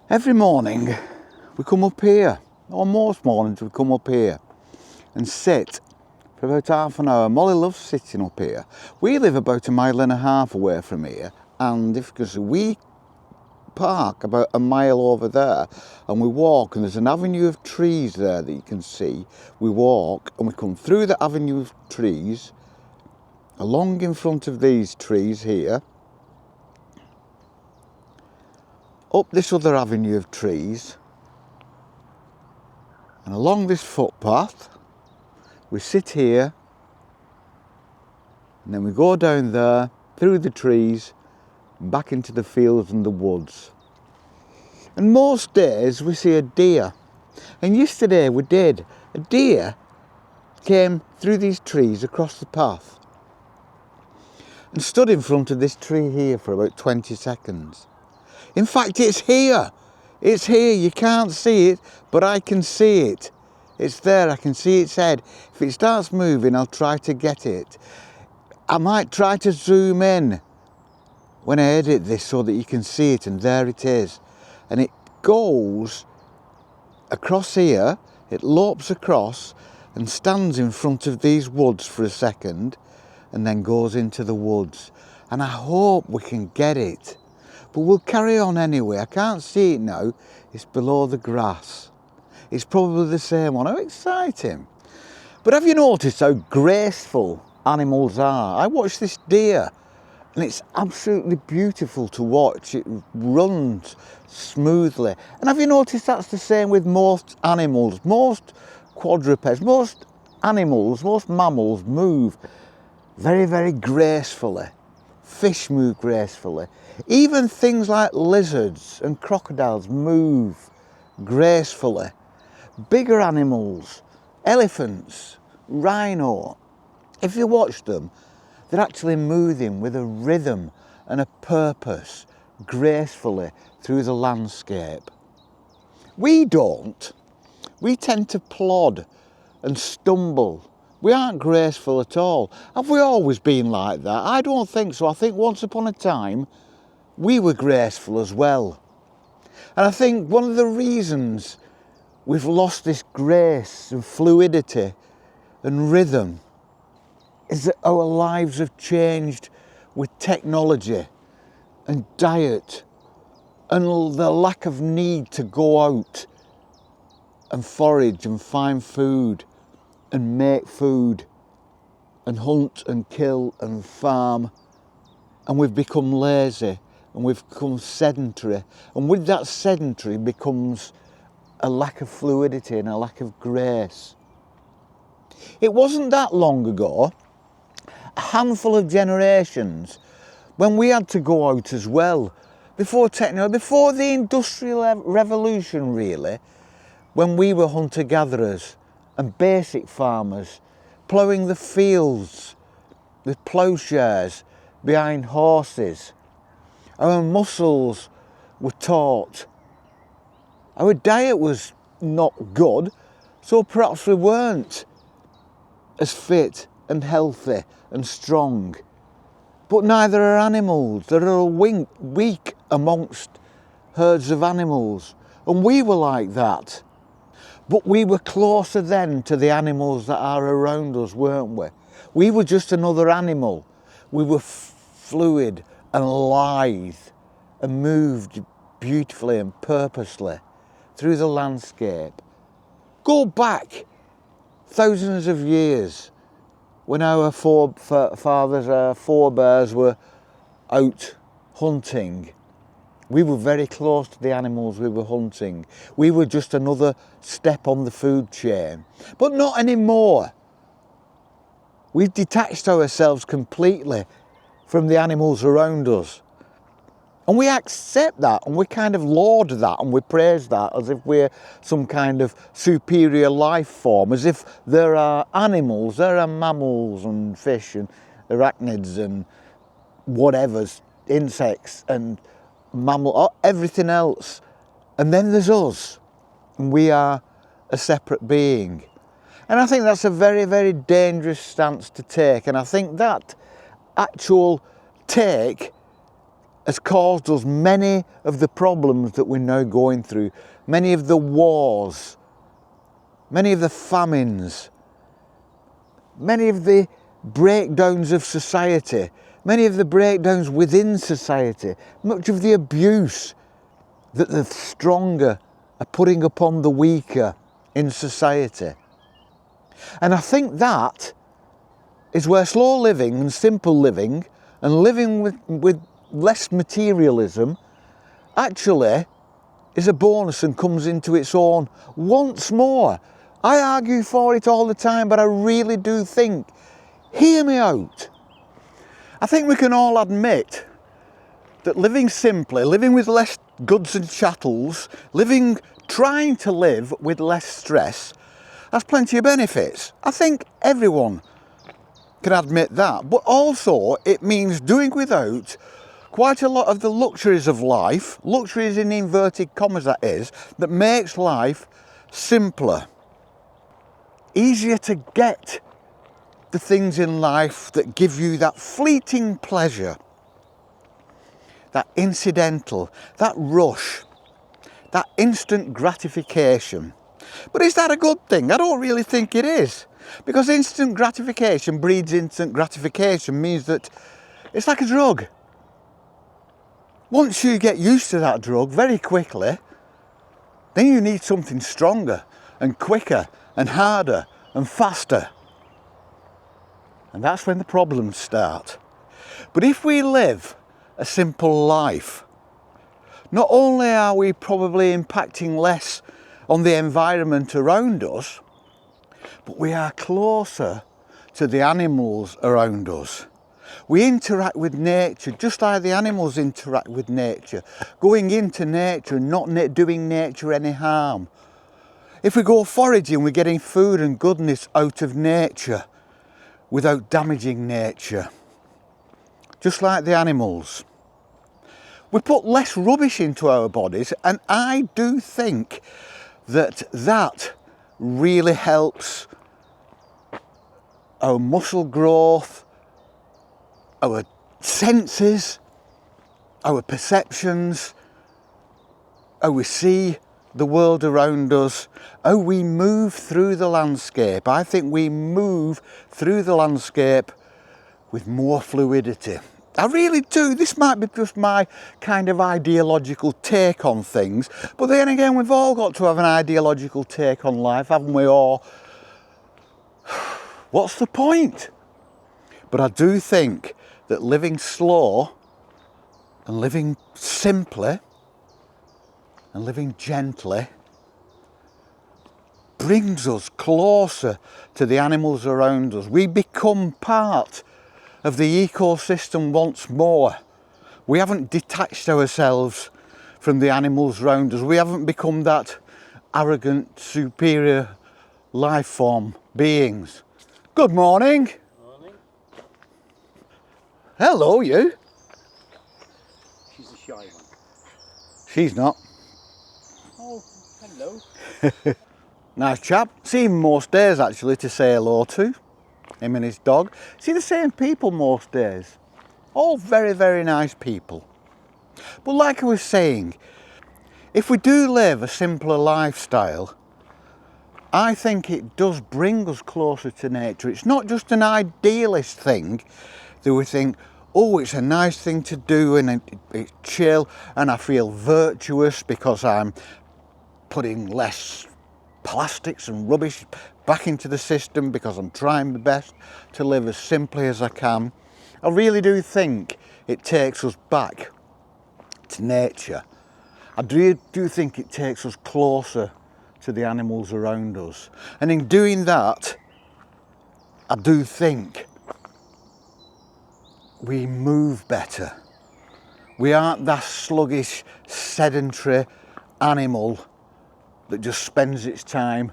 Every morning we come up here, or most mornings we come up here and sit for about half an hour. Molly loves sitting up here. We live about 1.5 miles away from here, and because we park about 1 mile over there and we walk, and there's an avenue of trees there that you can see. We walk and we come through the avenue of trees, along in front of these trees here, up this other avenue of trees, and along this footpath. We sit here, and then we go down there, through the trees, back into the fields and the woods. And most days we see a deer. And yesterday we did. A deer came through these trees across the path and stood in front of this tree here for about 20 seconds. In fact, it's here. It's here. You can't see it, but I can see it. It's there. I can see its head. If it starts moving, I'll try to get it. I might try to zoom in when I edit this so that you can see it, and there it is. And it goes across here, it lopes across and stands in front of these woods for a second and then goes into the woods. And I hope we can get it. But we'll carry on anyway. I can't see it now. It's below the grass. It's probably the same one. How exciting. But have you noticed how graceful animals are? I watched this deer and it's absolutely beautiful to watch. It runs smoothly. And have you noticed that's the same with most animals? Most quadrupeds, most animals, most mammals move very, very gracefully. Fish move gracefully. Even things like lizards and crocodiles move gracefully. Bigger animals, elephants, rhino, if you watch them, they're actually moving with a rhythm and a purpose gracefully through the landscape. We don't. We tend to plod and stumble. We aren't graceful at all. Have we always been like that? I don't think so. I think once upon a time we were graceful as well. And I think one of the reasons we've lost this grace and fluidity and rhythm is that our lives have changed with technology and diet and the lack of need to go out and forage and find food and make food and hunt and kill and farm. And we've become lazy and we've become sedentary. And with that sedentary becomes a lack of fluidity and a lack of grace. It wasn't that long ago, a handful of generations, when we had to go out as well, before technology, before the Industrial Revolution really, when we were hunter-gatherers and basic farmers, ploughing the fields with ploughshares behind horses. Our muscles were taut. Our diet was not good, so perhaps we weren't as fit and healthy and strong. But neither are animals. There are weak amongst herds of animals, and we were like that. But we were closer then to the animals that are around us, weren't we? We were just another animal. We were fluid and lithe and moved beautifully and purposely through the landscape. Go back thousands of years when our forefathers, our forebears were out hunting. We were very close to the animals we were hunting. We were just another step on the food chain. But not anymore. We've detached ourselves completely from the animals around us. And we accept that and we kind of laud that and we praise that as if we're some kind of superior life form, as if there are animals, there are mammals and fish and arachnids and whatever's, insects and mammal, everything else. And then there's us, and we are a separate being. And I think that's a very, very dangerous stance to take. And I think that actual take has caused us many of the problems that we're now going through, many of the wars, many of the famines, many of the breakdowns of society, many of the breakdowns within society, much of the abuse that the stronger are putting upon the weaker in society. And I think that is where slow living and simple living and living with less materialism actually is a bonus and comes into its own once more. I argue for it all the time, but I really do think, hear me out. I think we can all admit that living simply, living with less goods and chattels, trying to live with less stress has plenty of benefits. I think everyone can admit that, but also it means doing without quite a lot of the luxuries of life, luxuries in inverted commas that is, that makes life simpler, easier to get the things in life that give you that fleeting pleasure, that incidental, that rush, that instant gratification. But is that a good thing? I don't really think it is, because instant gratification breeds instant gratification, means that it's like a drug. Once you get used to that drug very quickly, then you need something stronger and quicker and harder and faster. And that's when the problems start. But if we live a simple life, not only are we probably impacting less on the environment around us, but we are closer to the animals around us. We interact with nature just like the animals interact with nature, going into nature and not doing nature any harm. If we go foraging, we're getting food and goodness out of nature without damaging nature, just like the animals. We put less rubbish into our bodies, and I do think that really helps our muscle growth, our senses, our perceptions, how we see the world around us, how we move through the landscape. I think we move through the landscape with more fluidity. I really do. This might be just my kind of ideological take on things, but then again, we've all got to have an ideological take on life, haven't we? Or what's the point? But I do think that living slow and living simply and living gently brings us closer to the animals around us. We become part of the ecosystem once more. We haven't detached ourselves from the animals around us. We haven't become that arrogant, superior life form beings. Good morning. Morning. Hello, you. She's a shy one. She's not. Oh, hello. Nice chap. See him most days actually to say hello to. Him and his dog. See the same people most days. All very, very nice people. But like I was saying, if we do live a simpler lifestyle, I think it does bring us closer to nature. It's not just an idealist thing that we think, oh, it's a nice thing to do and it's chill and I feel virtuous because I'm putting less plastics and rubbish back into the system because I'm trying my best to live as simply as I can. I really do think it takes us back to nature. I do think it takes us closer to the animals around us. And in doing that, I do think we move better. We aren't that sluggish, sedentary animal that just spends its time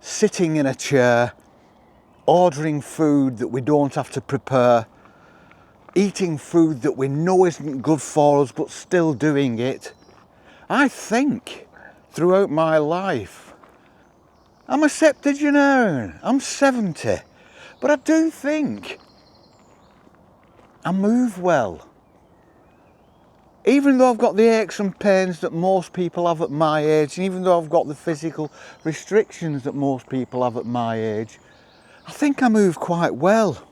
sitting in a chair, ordering food that we don't have to prepare, eating food that we know isn't good for us, but still doing it. I think throughout my life, I'm a septuagenarian, I'm 70, but I do think I move well. even though I've got the aches and pains that most people have at my age, and even though I've got the physical restrictions that most people have at my age, I think I move quite well.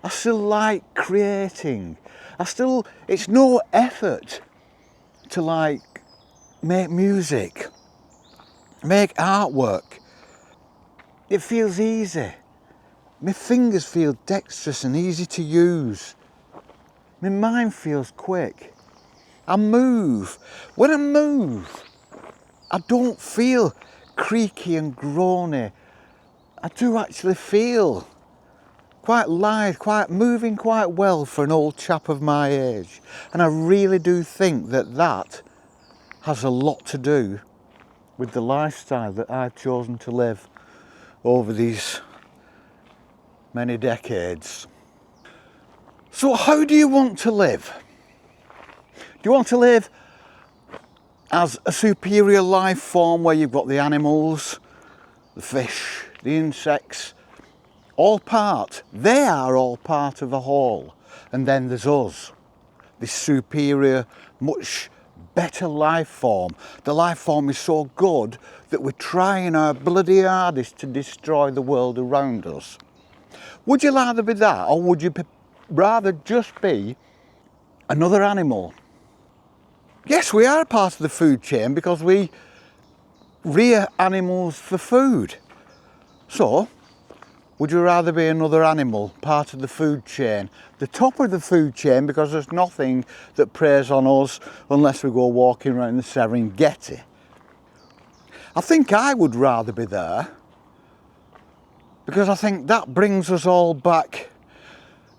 I still like creating. It's no effort to like make music, make artwork. It feels easy. My fingers feel dexterous and easy to use. My mind feels quick. I move. When I move, I don't feel creaky and groany. I do actually feel quite lithe, moving quite well for an old chap of my age. And I really do think that that has a lot to do with the lifestyle that I've chosen to live over these many decades. So how do you want to live? Do you want to live as a superior life form where you've got the animals, the fish, the insects, they are all part of a whole. And then there's us, this superior, much better life form. The life form is so good that we're trying our bloody hardest to destroy the world around us. Would you rather be that, or would you rather just be another animal? Yes, we are part of the food chain because we rear animals for food. So, would you rather be another animal, part of the food chain? The top of the food chain, because there's nothing that preys on us unless we go walking around the Serengeti. I think I would rather be there, because I think that brings us all back.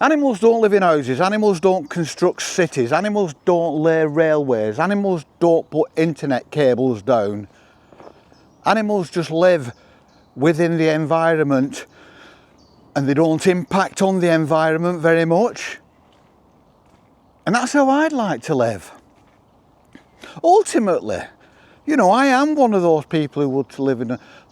Animals don't live in houses, animals don't construct cities, animals don't lay railways, animals don't put internet cables down. Animals just live within the environment and they don't impact on the environment very much. And that's how I'd like to live. Ultimately, you know, I am one of those people who would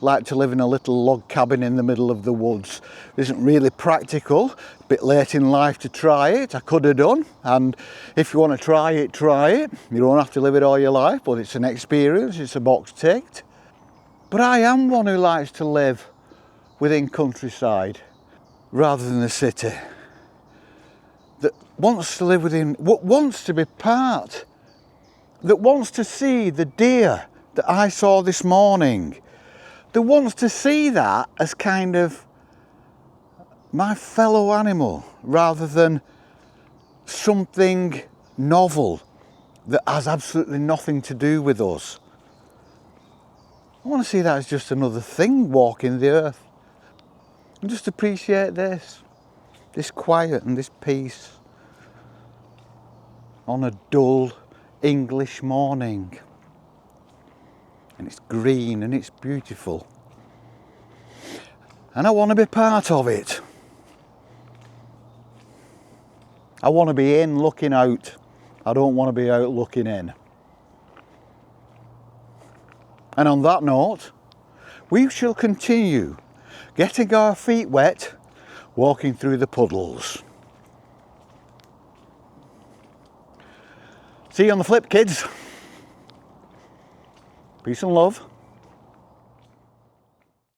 like to live in a little log cabin in the middle of the woods. It isn't really practical, a bit late in life to try it. I could have done, and if you want to try it, try it. You don't have to live it all your life, but it's an experience, it's a box ticked. But I am one who likes to live within countryside rather than the city. That wants to live within, wants to be part, that wants to see the deer that I saw this morning, that wants to see that as kind of my fellow animal rather than something novel that has absolutely nothing to do with us. I want to see that as just another thing walking the earth and just appreciate this quiet and this peace on a dull English morning. And it's green and it's beautiful. And I want to be part of it. I want to be in looking out. I don't want to be out looking in. And on that note, we shall continue getting our feet wet, walking through the puddles. See you on the flip, kids. Peace and love.